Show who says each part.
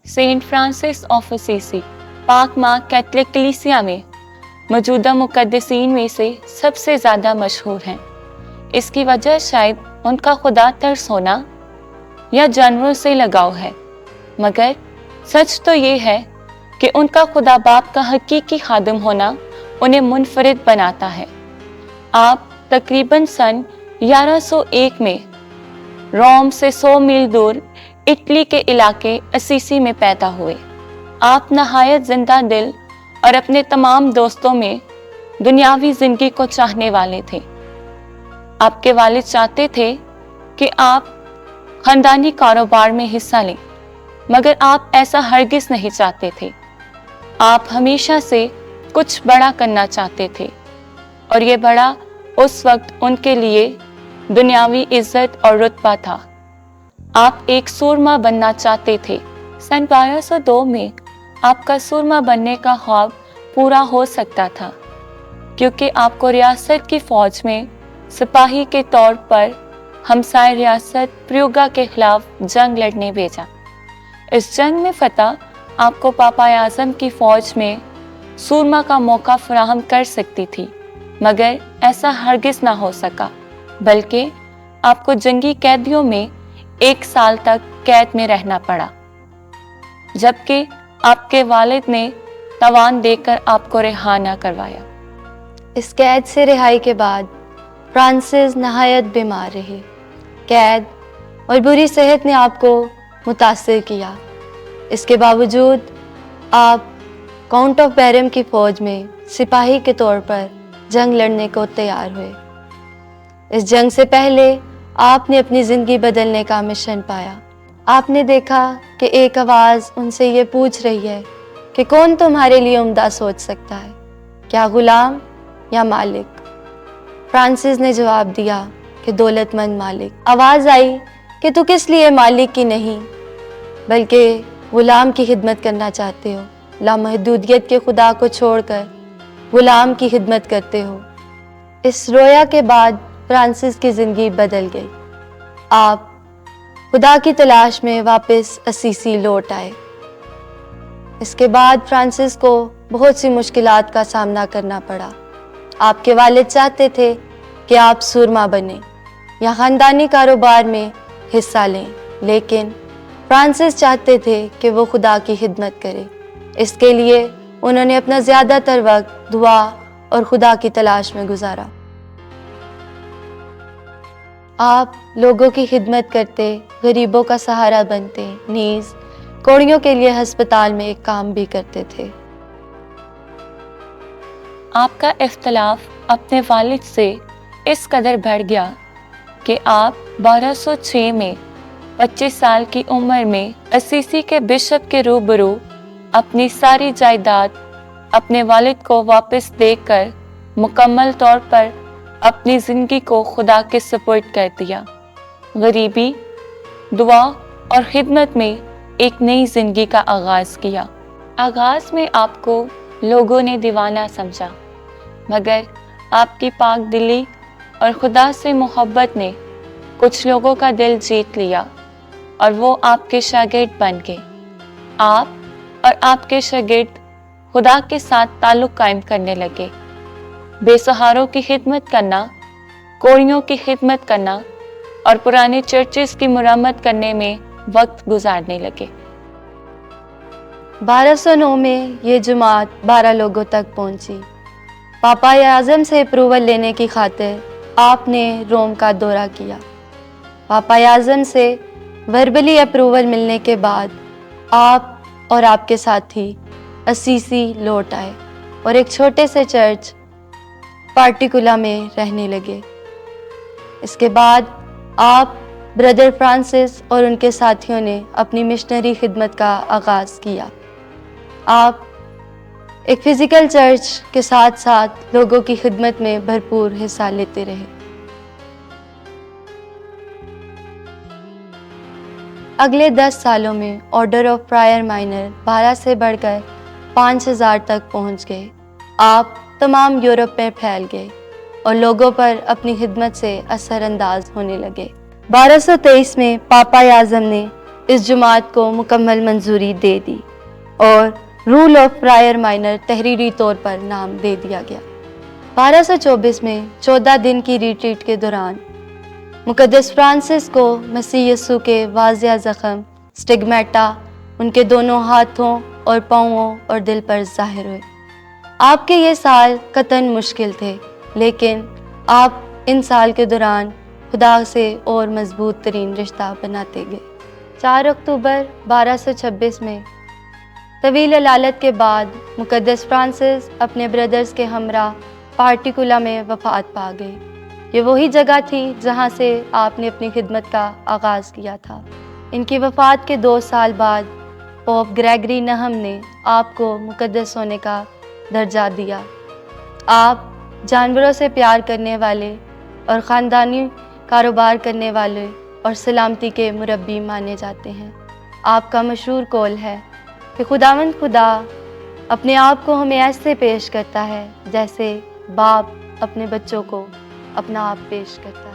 Speaker 1: Saint Francis of Assisi पाक माँ Catholic कलीसिया में मौजूदा मुकद्दसीन में से सबसे ज़्यादा मशहूर हैं। इसकी वजह शायद उनका खुदा तरस होना या जानवरों से लगाव है, मगर सच तो ये है कि उनका खुदा बाप का हकीकी खादिम होना उन्हें मुनफरिद बनाता है। आप तकरीबन सन 1101 में रोम से 100 मील दूर इटली के इलाके असीसी में पैदा हुए। आप नहायत जिंदा दिल और अपने तमाम दोस्तों में दुनियावी जिंदगी को चाहने वाले थे। आपके वालिद चाहते थे कि आप खानदानी कारोबार में हिस्सा लें, मगर आप ऐसा हरगिज नहीं चाहते थे। आप हमेशा से कुछ बड़ा करना चाहते थे, और ये बड़ा उस वक्त उनके लिए दुनियावी इज्जत और रुतबा था। आप एक सूरमा बनना चाहते थे। सन 1202 में आपका सूरमा बनने का ख्वाब पूरा हो सकता था, क्योंकि आपको रियासत की फौज में सिपाही के तौर पर हमसाय रियासत प्रियुगा के खिलाफ जंग लड़ने भेजा। इस जंग में फतह आपको पापा आज़म की फौज में सूरमा का मौका फराहम कर सकती थी, मगर ऐसा हरगिज ना हो सका, बल्कि आपको जंगी कैदियों में 1 साल तक कैद में रहना पड़ा, जबकि आपके वालिद ने तवान देकर आपको रिहा ना करवाया।
Speaker 2: इस कैद से रिहाई के बाद फ्रांसिस नहायत बीमार रहे। कैद और बुरी सेहत ने आपको मुतासिर किया। इसके बावजूद आप काउंट ऑफ बैरम की फौज में सिपाही के तौर पर जंग लड़ने को तैयार हुए। इस जंग से पहले आपने अपनी ज़िंदगी बदलने का मिशन पाया। आपने देखा कि एक आवाज़ उनसे ये पूछ रही है कि कौन तुम्हारे लिए उम्दा सोच सकता है, क्या गुलाम या मालिक? फ्रांसिस ने जवाब दिया कि दौलतमंद मालिक। आवाज़ आई कि तू किस लिए मालिक की नहीं बल्कि गुलाम की खिदमत करना चाहते हो। लामहदूदियत के खुदा को छोड़कर गुलाम की खिदमत करते हो। इस रोया के बाद फ्रांसिस की ज़िंदगी बदल गई। आप खुदा की तलाश में वापस असीसी लौट आए। इसके बाद फ्रांसिस को बहुत सी मुश्किलात का सामना करना पड़ा। आपके वालिद चाहते थे कि आप सूरमा बने या ख़ानदानी कारोबार में हिस्सा लें, लेकिन फ्रांसिस चाहते थे कि वो खुदा की खिदमत करे। इसके लिए उन्होंने अपना ज़्यादातर वक्त दुआ और खुदा की तलाश में गुजारा। आप लोगों की खिदमत करते, गरीबों का सहारा बनते, नीज़ कोड़ियों के लिए अस्पताल में एक काम भी करते थे।
Speaker 1: आपका इख्तलाफ अपने वालिद से इस कदर बढ़ गया कि आप 1206 में 25 साल की उम्र में असीसी के बिशप के रूबरू अपनी सारी जायदाद अपने वालिद को वापस देकर मुकम्मल तौर पर अपनी ज़िंदगी को खुदा के सुपुर्द कर दिया। गरीबी, दुआ और खिदमत में एक नई ज़िंदगी का आगाज़ किया। आगाज़ में आपको लोगों ने दीवाना समझा, मगर आपकी पाक दिली और खुदा से मोहब्बत ने कुछ लोगों का दिल जीत लिया और वो आपके शागिर्द बन गए। आप और आपके शागिर्द खुदा के साथ ताल्लुक़ कायम करने लगे। बेसहारों की खिदमत करना, कोड़ियों की खिदमत करना और पुराने चर्चेस की मुरम्मत करने में वक्त गुजारने लगे।
Speaker 2: 1209 में ये जमात 12 लोगों तक पहुंची। पापा आज़म से अप्रूवल लेने की खातिर आपने रोम का दौरा किया। पापा आज़म से वर्बली अप्रूवल मिलने के बाद आप और आपके साथी असीसी लौट आए और एक छोटे से चर्च पार्टिकुला में रहने लगे। इसके बाद आप ब्रदर फ्रांसिस और उनके साथियों ने अपनी मिशनरी खिदमत का आगाज़ किया। आप एक फ़िज़िकल चर्च के साथ साथ लोगों की खिदमत में भरपूर हिस्सा लेते रहे। अगले 10 सालों में ऑर्डर ऑफ प्रायर माइनर 12 से बढ़कर 5000 तक पहुंच गए। आप तमाम यूरोप में फैल गए और लोगों पर अपनी खिदमत से असरअंदाज होने लगे। 1223 में पापा आज़म ने اس جماعت کو مکمل منظوری دے دی اور رول آف پرائر مائنر تحریری طور پر نام دے دیا گیا۔ 1224 میں 14 دن کی ریٹریٹ کے دوران مقدس فرانسس کو مسیح یسوع کے واضح زخم سٹگمیٹا ان کے دونوں ہاتھوں اور پاؤں اور دل پر ظاہر ہوئے۔ آپ کے یہ سال قطعاً مشکل تھے، لیکن آپ ان سال کے دوران خدا سے اور مضبوط ترین رشتہ بناتے گئے۔ 4 اکتوبر 1226 میں طویل علالت کے بعد مقدس فرانسس اپنے بردرز کے ہمراہ پارٹیکولا میں وفات پا گئے۔ یہ وہی جگہ تھی جہاں سے آپ نے اپنی خدمت کا آغاز کیا تھا۔ ان کی وفات کے 2 سال بعد پوپ گریگری نہم نے آپ کو مقدس ہونے کا درجہ دیا۔ آپ جانوروں سے پیار کرنے والے اور خاندانی کاروبار کرنے والے اور سلامتی کے مربی مانے جاتے ہیں۔ آپ کا مشہور قول ہے کہ خداوند خدا اپنے آپ کو ہمیں ایسے پیش کرتا ہے جیسے باپ اپنے بچوں کو اپنا آپ پیش کرتا ہے۔